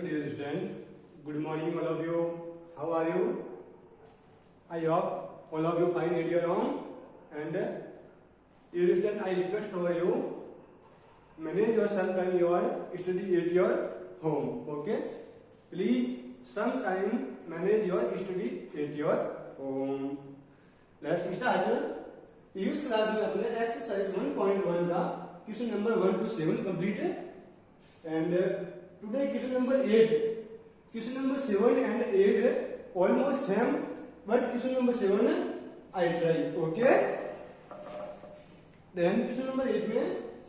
dear student. Good morning, all of you. How are you? I hope all of you fine at your home. And dear student, I request for you, manage your sometime your study at your home. Okay? Please sometime manage your study at your home. Let's start. इस class में अपने exercise 1.1 का question number 1 to 7 complete है and today question number 8. Question number 7 and 8 almost same but question number 7 I try. Okay, then question number 8 में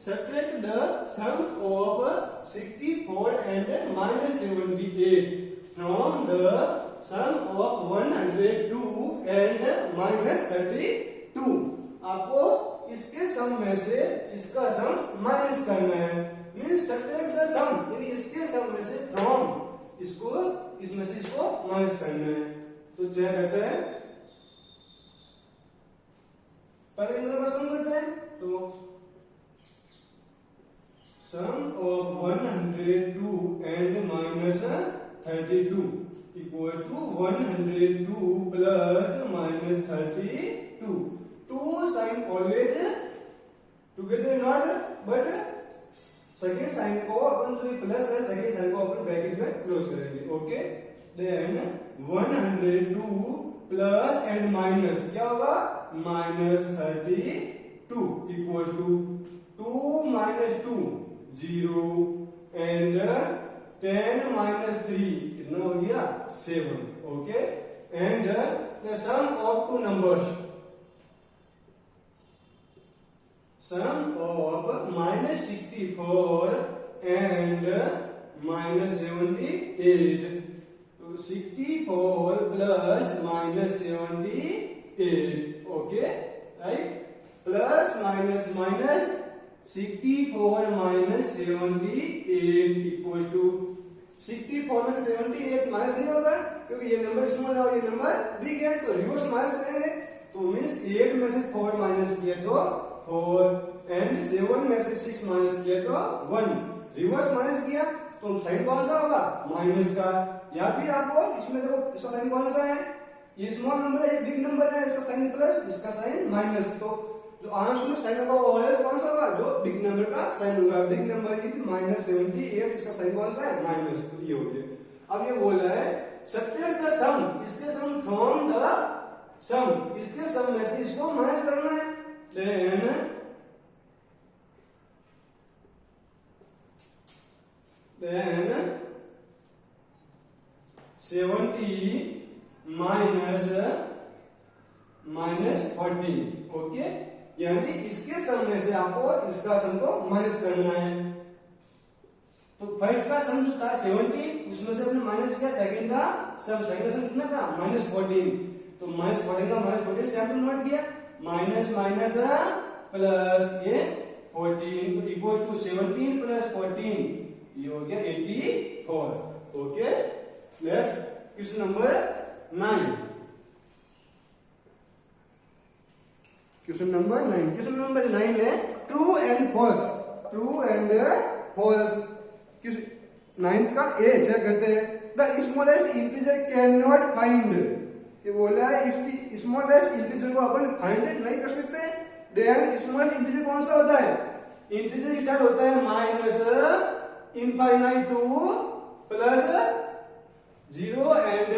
subtract the sum of 64 and -78 from the sum of 102 and -32. आपको इसके सम में से इसका सम minus करना है. Means subtract the सम, यानी इसके सम में से फ्रॉम इसको इसमें से इसको माइनस करना है. तो क्या करते हैं, पहले इन दोनों का सम करते हैं. तो sum of 102 and -32 equal to 102 plus -32. Two sign always together not, but second sign को अपन जो प्लस है सेकेंड साइन को अपन ब्रैकेट में क्लोज करेंगे. Okay, then 102 plus and minus क्या होगा -32 इक्वल टू 2 - 2 0 एंड 10 - 3 कितना हो गया 7. Okay, and the sum of two numbers, sum of -64 and -78. So 64 plus -78. Okay, right? Plus minus 64 -78 equals to 64 में से 78 माइनस नहीं होगा क्योंकि ये नंबर स्मॉल है और ये नंबर बिग है. तो रिवर्स माइनस करेंगे तो मींस 8 में से 4 माइनस किया तो 4 एंड 7 में से 6 माइनस किया तो 1. रिवर्स माइनस किया तो साइन कौन सा होगा माइनस का. या फिर आपको इसमें देखो इसका साइन कौन सा है, ये स्मॉल नंबर है, ये बिग नंबर है, इसका साइन प्लस इसका साइन माइनस. तो जो आंसर में साइन होगा वो कौन सा होगा, जो बिग नंबर का साइन होगा. बिग नंबर की -78, इसका साइन कौन सा है माइनस. तो ये हो गया. अब ये बोल रहा है सब्ट्रैक्ट द सम, इसके सम फ्रॉम द सम, इसके सम में से इसको माइनस करना है. then 70 -14. ओके, यानी इसके सम में से आपको इसका सम को माइनस करना है. तो फर्स्ट का सम जो था 70, उसमें से हमने माइनस किया सेकंड का सम. सेकंड का सम कितना था -14. तो -14 का -14 से हमने नोट किया, माइनस माइनस प्लस ये 14 तो इक्वल टू 17 प्लस 14 ये हो गया 84. Okay, next question number 9. Question number 9. Question number 9 है true and false. True and false. 9th का ए चेक करते हैं. The smallest integer can not find. ये बोला है स्मॉलेस्ट इंटीजर को अपन फाइंड नहीं कर सकते. देन स्मॉलेस्ट इंटीजर कौन सा होता है, इंटीजर स्टार्ट होता है minus infinite two plus 0 and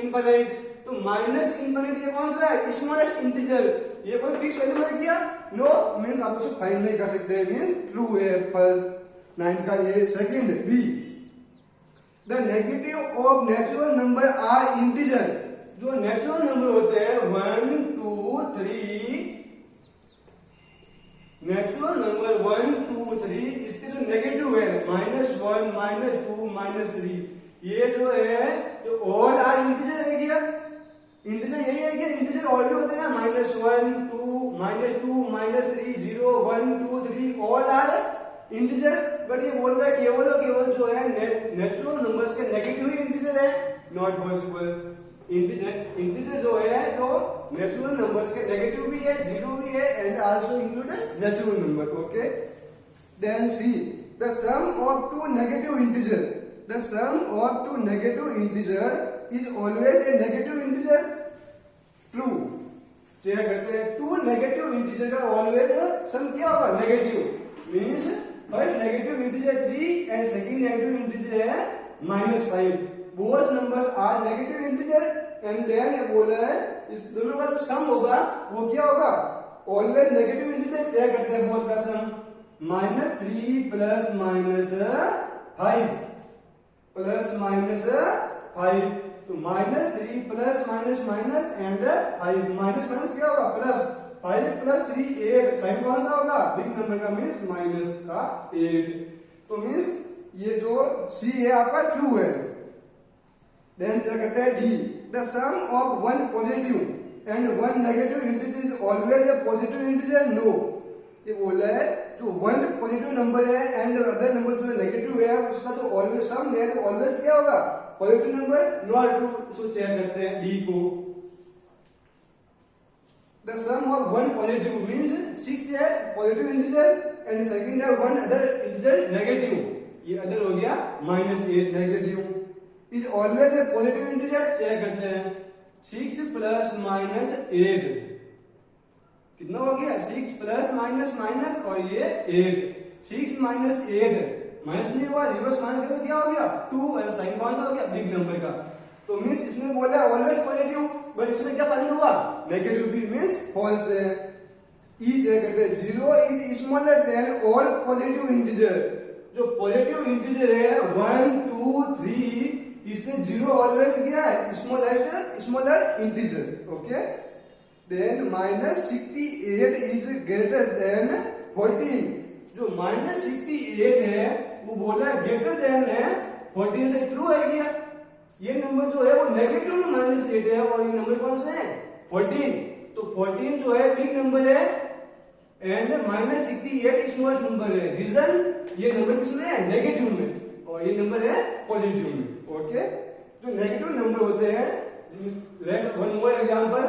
infinite. तो माइनस इनफाइनाइट ये कौन सा है स्मॉलेस्ट इंटीजर. ये कोई फिक्स वैल्यू है क्या, नो. मींस आप उसको फाइंड नहीं कर सकते. मींस ट्रू है. पर 9 का ये. Second b, the negative of natural number are integer. जो नेचुरल नंबर होते हैं 1 2 3, नेचुरल नंबर 1 2 3, इसके जो नेगेटिव है -1 -2 -3, ये जो है जो ऑल आर इंटीजर है क्या. इंटीजर यही है कि इंटीजर ऑल भी होते हैं ना, -1 2 -3 0 1 2 3 ऑल आर इंटीजर. बट ये बोल रहा है केवल जो है नेचुरल नंबर्स के नेगेटिव ही इंटीजर है. Not possible. इंटीजर जो है तो नेचुरल नंबर्स के नेगेटिव भी है, जीरो भी है and also include natural number. Okay, then c the sum of two negative integer. The sum of two negative integer is always a negative integer. True. Check करते हैं, two negative integer का always sum क्या होगा? Negative. Means first negative integer 3 and second negative integer है -5। Both numbers are negative integer and then ये बोला है इस दोनों का जो सम होगा वो क्या होगा? Always negative integer. चेक करते हैं बोथ का सम। -3 प्लस -5 प्लस -5 तो -3 plus minus minus and 5 minus minus क्या होगा? प्लस। 5 प्लस 3 8। साइन कौन सा होगा? बिग नंबर का मीन्स माइनस का 8। तो मीन्स ये जो सी है आपका ट्रू है। देन क्या कहते हैं d, the sum of one positive and one negative integer is always a positive integer. No. ये बोला है जो वन पॉजिटिव नंबर है एंड अदर नंबर जो नेगेटिव है उसका जो ऑलवेज सम है तो ऑलवेज क्या होगा? Positive number. Not true. So check करते हैं डी को। The sum of one positive means 6 है पॉजिटिव इंटीजर एंड सेकंड है वन अदर इंटीजर नेगेटिव। ये अदर हो गया -8 negative is always a positive integer. Check करते हैं 6 प्लस -8 कितना हो गया? 6 प्लस माइनस माइनस और ये 8। 6 माइनस 8 माइनस नहीं हुआ, रिवर्स माइनस का क्या हो गया? 2 और साइन कौन सा हो गया? बिग नंबर का। तो मींस इसमें बोला ऑलवेज पॉजिटिव बट इसमें क्या फाइंड हुआ? नेगेटिव भी मींस फॉल्स है। ई चेक करते हैं 0 is smaller than all positive integer. जो पॉजिटिव इंटीजर है 1 2 3 इससे 0 ऑलवेज क्या है? Smaller integer. Okay. Then -68 is greater than 14। जो -68 है वो बोला ग्रेटर देन है 14 से। ट्रू है क्या? ये नंबर जो है वो नेगेटिव में -8 है और ये नंबर कौन सा है? 14। तो 14 जो है बिग नंबर है एंड -68 स्मॉल नंबर है। रीजन ये नंबर किसमें है? नेगेटिव में और ये नंबर है पॉजिटिव में। ओके। जो नेगेटिव नंबर होते हैं, let's one more example,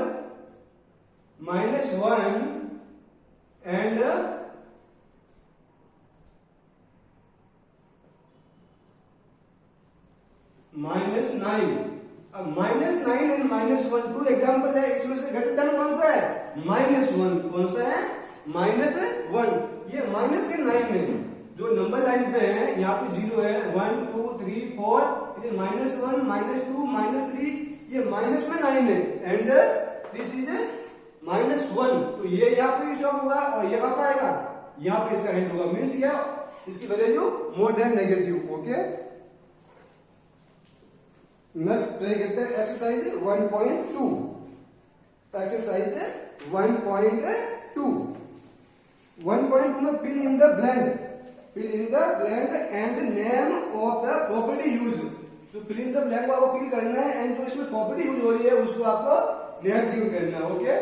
-1 and -9। अब -9 एंड -1 टू एग्जांपल है। इसमें से ग्रेटर देन कौन सा है? -1। कौन सा है? -1। ये माइनस के 9 में जो नंबर लाइन पे है यहाँ पे 0 है 1 2 3 4 ये -1 -2 -3 ये माइनस में 9 है एंड दिस इज -1। तो ये यहाँ पे स्टॉप होगा और ये कहाँ पे आएगा? यहाँ पे इसका एंड होगा। मीन्स ये इसकी value more than negative. Okay. Next try करते हैं एक्सरसाइज 1.2। एक्सरसाइज 1.2। 1.2 में fill in the blank and name of the property use. तो फिल इन द ब्लैंक को आपको फिल करना है एंड जो इसमें प्रॉपर्टी यूज हो रही है उसको आपको नेम गिव करना है। Okay.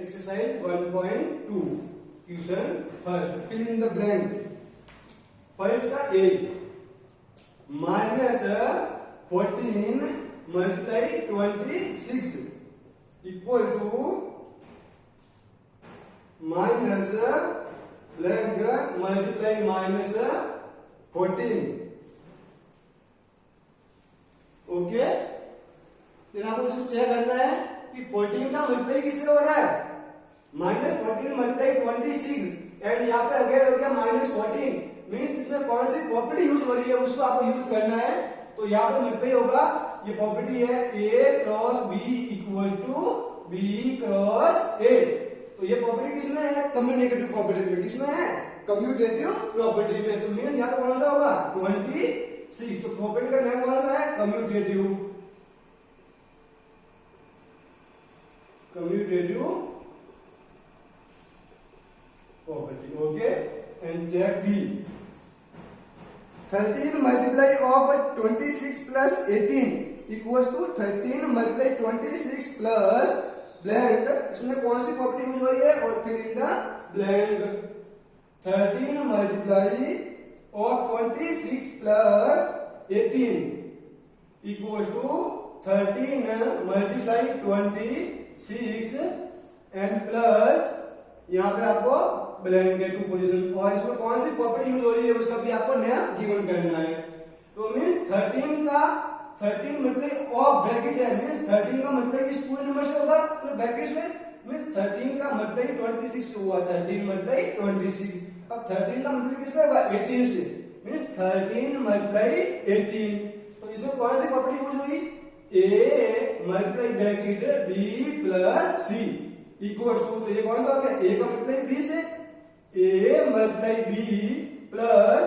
Exercise 1.2 question first fill in the blank. First का a -14 multiply 26 equal to minus blank multiply -14। Okay. फिर आपको इसको चेक करना है कि 14 का मल्टीप्लाई किससे हो रहा है? -14 मल्टीप्लाई 26 एंड यहाँ पे अगेन हो गया -14। मींस इसमें कौन सी प्रॉपर्टी यूज हो रही है उसको आपको यूज करना है। तो यहाँ पे मल्टीप्लाई होगा, ये प्रॉपर्टी है A cross B equal to B cross A। तो ये प्रॉपर्टी किसमें है? कम्यूटेटिव प्रॉपर्टी में। किसमें है? कम्यूटेटिव प्रॉपर्टी में। तो मींस यहाँ पे कौन सा होगा? 26। तो प्रॉपर्टी का नाम कौन सा है? Commutative and check B. 13 multiply of 26 plus 18 equals to 13 multiply 26 plus blank. इसमें कौन सी प्रॉपर्टी यूज हो रही है और fill in the blank. 13 multiply of 26 plus 18 equals to 13 multiply 26 and plus यहाँ पे आपको ब्लैंक है टू पोजीशन. और इसमें कौन सी प्रॉपर्टी यूज हो रही है उसका भी आपको नया गिवन करना है. तो मीन्स 13 मतलब ऑफ ब्रैकेट है. मीन्स 13 का मतलब इस पूरे नंबर से होगा पूरे ब्रैकेट में. मीन्स 13 का मतलब 26 से हुआ. 13 मतलब 26. अब 13 का मतलब किससे होगा 18 से. मीन्स 13 मतलब 18. तो इसमें कौन सी प्रॉपर्टी यूज हुई a multiply bracket b plus c equals to. तो ये कौन सा हो गया a का मल्टीप्लाई b से a multiply b plus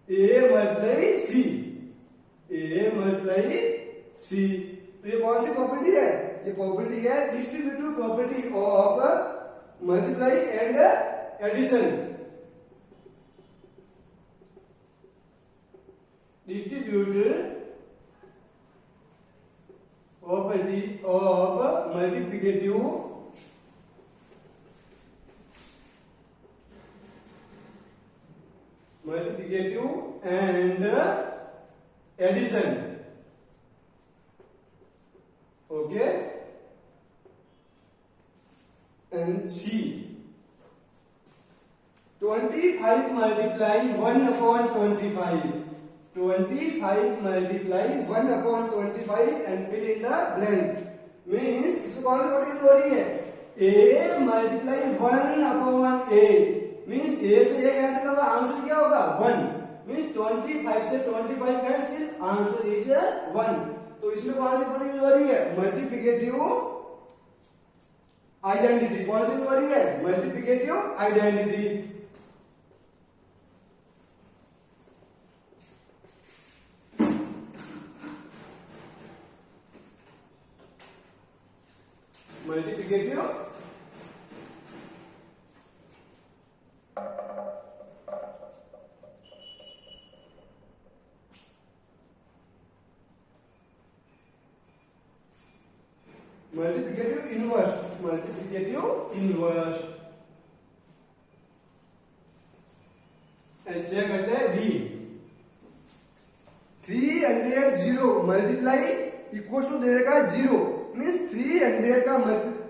a multiply c. a multiply c. तो ये कौन सी प्रॉपर्टी है. ये प्रॉपर्टी है distributive property of multiply and addition. Distributive property of multiplicative and addition. Okay, and C. 25 multiply 1 upon 25. 25 multiply 1 upon 25 and fill in the blank. Means इसमें कौन सी प्रॉपर्टी हो रही है a multiply 1 upon a. Means a से a cancel होगा answer क्या होगा 1. Means 25 से 25 कैंसिल आंसर इज 1. तो इसमें कौन सी प्रॉपर्टी हो रही है मल्टीप्लिकेटिव आइडेंटिटी. कौन सी हो रही है multiplicative identity. Multiplicative inverse. Check करते हैं डी. 300 मल्टीप्लाई इक्वल टू दे देगा 0. मीन्स 300 का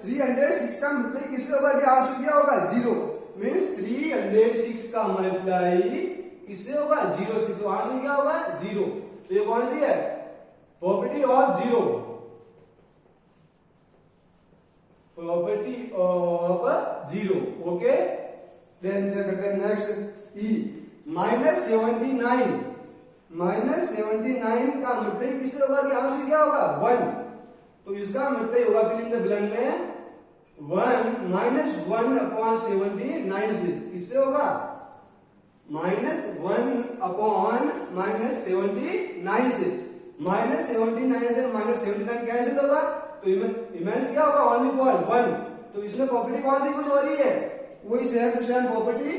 306 का मल्टीप्लाई किससे होगा कि आंसर क्या होगा 0. मीन्स 306 का मल्टीप्लाई किससे होगा 0 से. तो आंसर क्या होगा 0. तो ये कौन सी है property of 0. Property of 0. Okay, then करते हैं नेक्स्ट ई. -79 का मल्टीप्लाई किससे होगा कि आंसर क्या होगा 1. तो इसका मल्टीप्लाई होगा फिल इन द ब्लैंक में 1 अपॉन 79 से. किससे होगा -1 अपॉन -79 से. -79 से -79 कैंसिल होगा. तो इमेंस क्या होगा ओनली फॉर 1. तो इसमें प्रॉपर्टी कौन सी कुछ हो रही है वही same to same property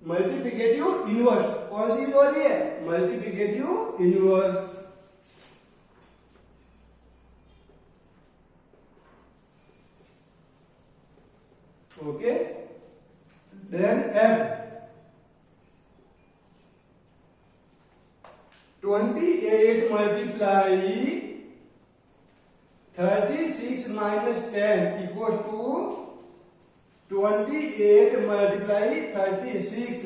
multiplicative inverse. कौन सी हो रही है multiplicative inverse. Okay, then F. 28 multiply 36 minus 10 equals to 28 multiply 36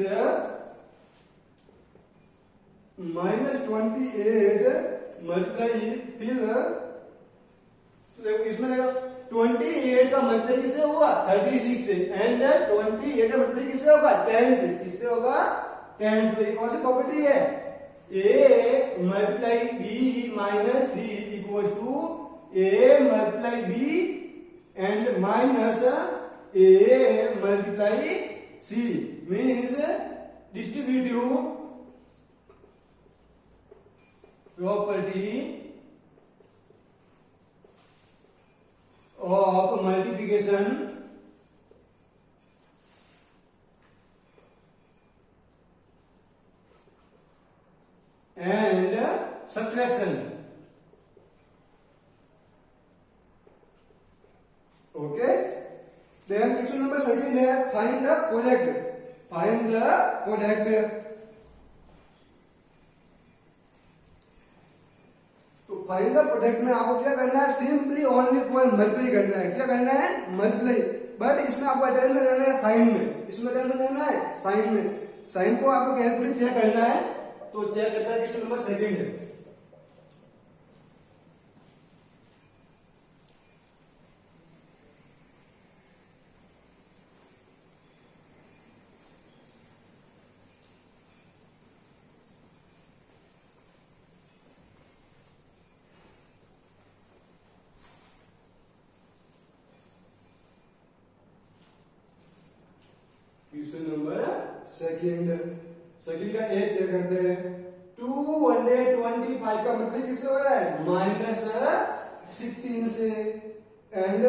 minus 28 multiply फिर इसमें रहेगा 28 का मल्टीप्लाई किससे होगा 36 से एंड 28 का मल्टीप्लाई किससे होगा 10 से. किससे होगा 10 से. कौन सी प्रॉपर्टी है a multiply b minus c equal to a multiply b and minus a multiply c. Means distributive property of multiplication Okay. Then question number second है find the product. Find the product. तो find the product में आपको क्या करना है, simply only point multiply करना है। क्या करना है, मल्टीप्लाई। बट इसमें आपको अटेंशन देना है साइन में, इसमें अटेंशन देना है साइन में। साइन को आपको कैलकुलेट चेक करना है, तो चेक करता है क्वेश्चन नंबर सेकंड है। क्वेश्चन नंबर सेकंड का ए चेक करते हैं। 225 का मतलब किससे हो रहा है, -16 से। एंड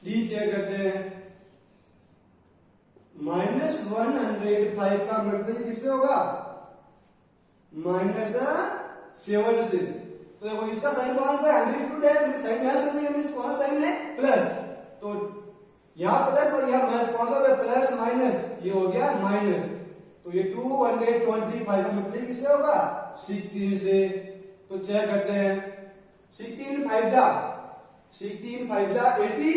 डी चेक करते हैं। -105 का मतलब किससे होगा, -7 से। तो देखो इसका साइन कौन सा है, 100 है, साइन मैच हो रही है, मींस कौन सा साइन है, प्लस। तो यहाँ प्लस और यहाँ माइनस, कौन सा प्लस माइनस, ये हो गया माइनस। तो ये 225 का मतलब किससे होगा, 16 से। तो चेक करते हैं। 16 5 जा 80,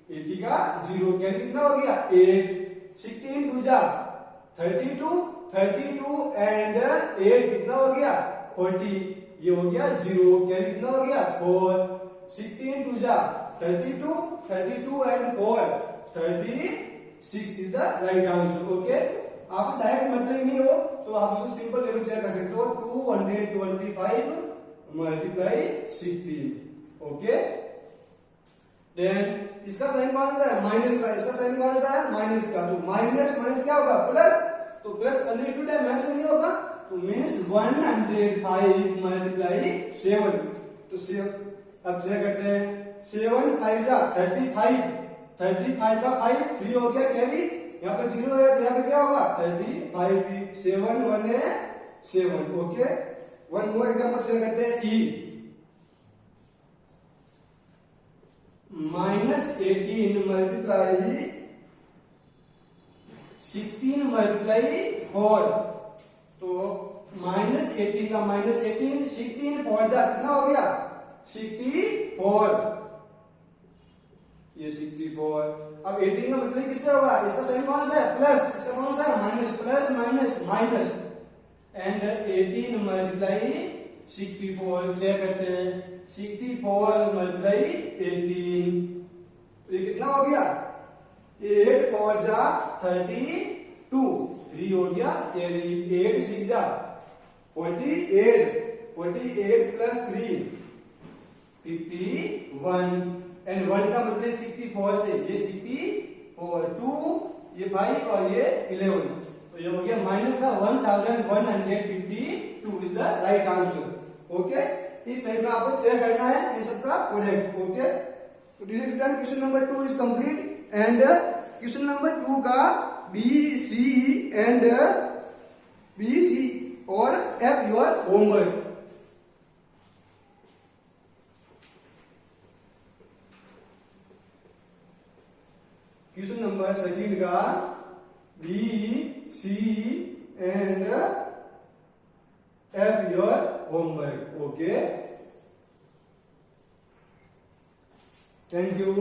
80 का 0 कैरी कितना हो गया 8। 16 2 जा 32 एंड 8 कितना हो गया 40, ये हो गया 0 कैरी कितना हो गया 4। 16 2 जा 32 and 4 36 is the right answer. Okay, आपसे डायरेक्ट मतलब नहीं हो तो आप इसको सिंपल लेवल चेक कर सकते हो। 225 मल्टीप्लाई 16। ओके, देन इसका साइन कौन सा है, माइनस का। इसका साइन कौन सा है, माइनस का। तो माइनस माइनस क्या होगा, प्लस। तो प्लस अंडरस्टूड है, मैच नहीं होगा। तो मींस 105 मल्टीप्लाई 7। तो अब चेक करते हैं। 7 5 जा 35 का 5 3 हो गया कैरी, यहाँ पे 0 है तो यहाँ पे क्या होगा 35। 7 1 है 7। Okay, one more example check करते हैं। ई -18 मल्टीप्लाई 16 मल्टीप्लाई 4। तो -18 का -18 16 4 जा कितना हो गया 64, ये 64। अब 18 का मतलब किससे होगा, इसका साइन कौन सा है, प्लस। इसका कौन सा है, minus. Plus minus minus and 18 multiply 64। Check करते हैं। 64 मल्टीप्लाई 18, ये कितना हो गया 8 4 जा 32, 3 हो गया कैरी। 8 6 जा 48 प्लस 3 51 एंड 1 का मतलब 64 से, ये 64 2 ये 5 और ये 11। तो ये हो गया माइनस का 1152 is the right answer. Okay, इस टाइप में आपको चेक करना है इन सबका प्रोडक्ट। ओके, तो question number 2 is complete. And question number 2 का बी सी और F your homework. Question number second का B C and F your homework. Okay, thank you.